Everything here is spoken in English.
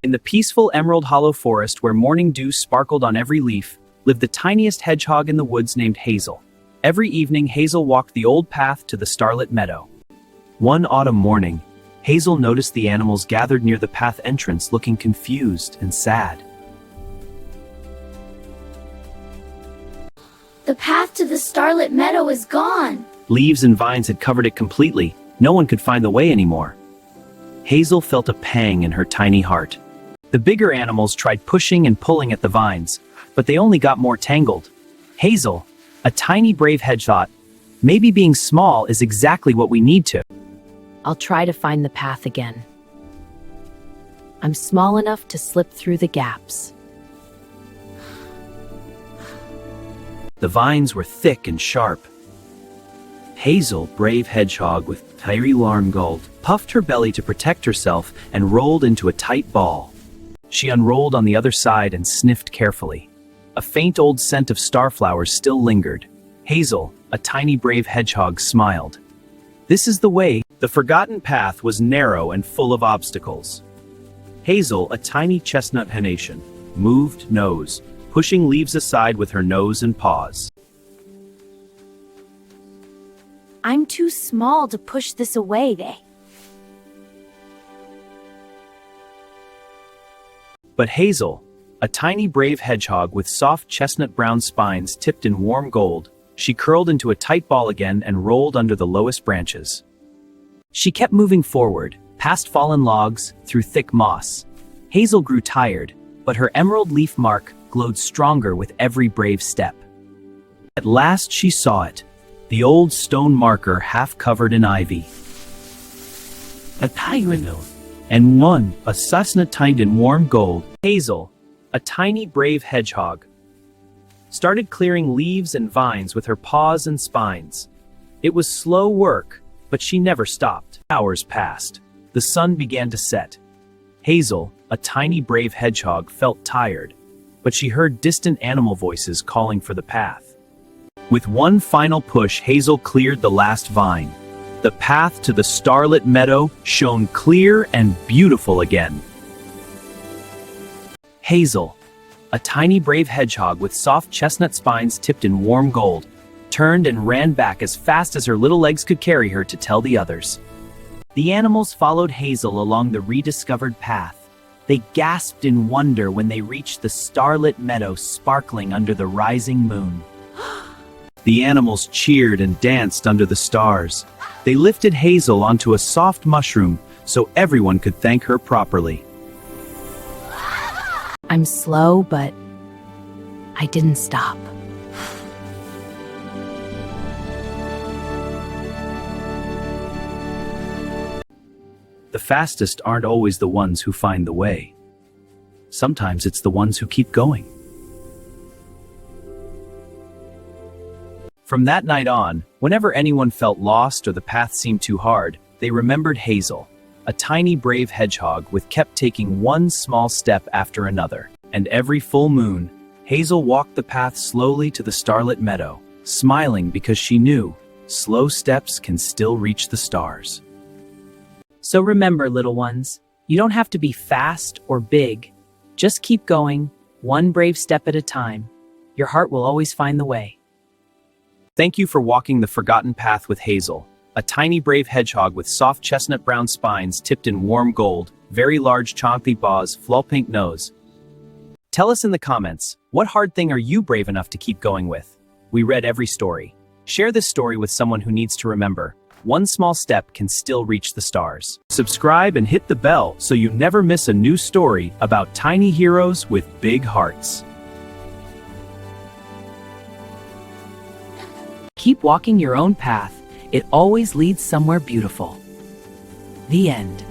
In the peaceful Emerald Hollow forest where morning dew sparkled on every leaf, lived the tiniest hedgehog in the woods named Hazel. Every evening, Hazel walked the old path to the Starlit Meadow. One autumn morning, Hazel noticed the animals gathered near the path entrance looking confused and sad. The path to the Starlit Meadow is gone. Leaves and vines had covered it completely. No one could find the way anymore. Hazel felt a pang in her tiny heart. The bigger animals tried pushing and pulling at the vines, but they only got more tangled. Hazel, a tiny brave hedgehog, thought, maybe being small is exactly what we need to. I'll try to find the path again. I'm small enough to slip through the gaps. The vines were thick and sharp. Hazel, brave hedgehog with fiery alarm gold, puffed her belly to protect herself and rolled into a tight ball. She unrolled on the other side and sniffed carefully. A faint old scent of starflowers still lingered. Hazel, a tiny brave hedgehog, smiled. This is the way. The forgotten path was narrow and full of obstacles. Hazel, a tiny chestnut carnation, moved nose, pushing leaves aside with her nose and paws. I'm too small to push this away, But Hazel, a tiny brave hedgehog with soft chestnut brown spines tipped in warm gold, she curled into a tight ball again and rolled under the lowest branches. She kept moving forward, past fallen logs, through thick moss. Hazel grew tired, but her emerald leaf mark glowed stronger with every brave step. At last she saw it, the old stone marker half covered in ivy. A tiny window. And one, a chestnut tied in warm gold. Hazel, a tiny brave hedgehog, started clearing leaves and vines with her paws and spines. It was slow work, but she never stopped. Hours passed. The sun began to set. Hazel, a tiny brave hedgehog, felt tired, but she heard distant animal voices calling for the path. With one final push, Hazel cleared the last vine. The path to the Starlit Meadow shone clear and beautiful again. Hazel, a tiny brave hedgehog with soft chestnut spines tipped in warm gold, turned and ran back as fast as her little legs could carry her to tell the others. The animals followed Hazel along the rediscovered path. They gasped in wonder when they reached the Starlit Meadow sparkling under the rising moon. The animals cheered and danced under the stars. They lifted Hazel onto a soft mushroom so everyone could thank her properly. I'm slow, but I didn't stop. The fastest aren't always the ones who find the way. Sometimes it's the ones who keep going. From that night on, whenever anyone felt lost or the path seemed too hard, they remembered Hazel, a tiny brave hedgehog with kept taking one small step after another. And every full moon, Hazel walked the path slowly to the Starlit Meadow, smiling because she knew slow steps can still reach the stars. So remember, little ones, you don't have to be fast or big. Just keep going, one brave step at a time. Your heart will always find the way. Thank you for walking the forgotten path with Hazel, a tiny brave hedgehog with soft chestnut brown spines tipped in warm gold, very large chunky paws, flull pink nose. Tell us in the comments, what hard thing are you brave enough to keep going with? We read every story. Share this story with someone who needs to remember, one small step can still reach the stars. Subscribe and hit the bell so you never miss a new story about tiny heroes with big hearts. Keep walking your own path. It always leads somewhere beautiful. The end.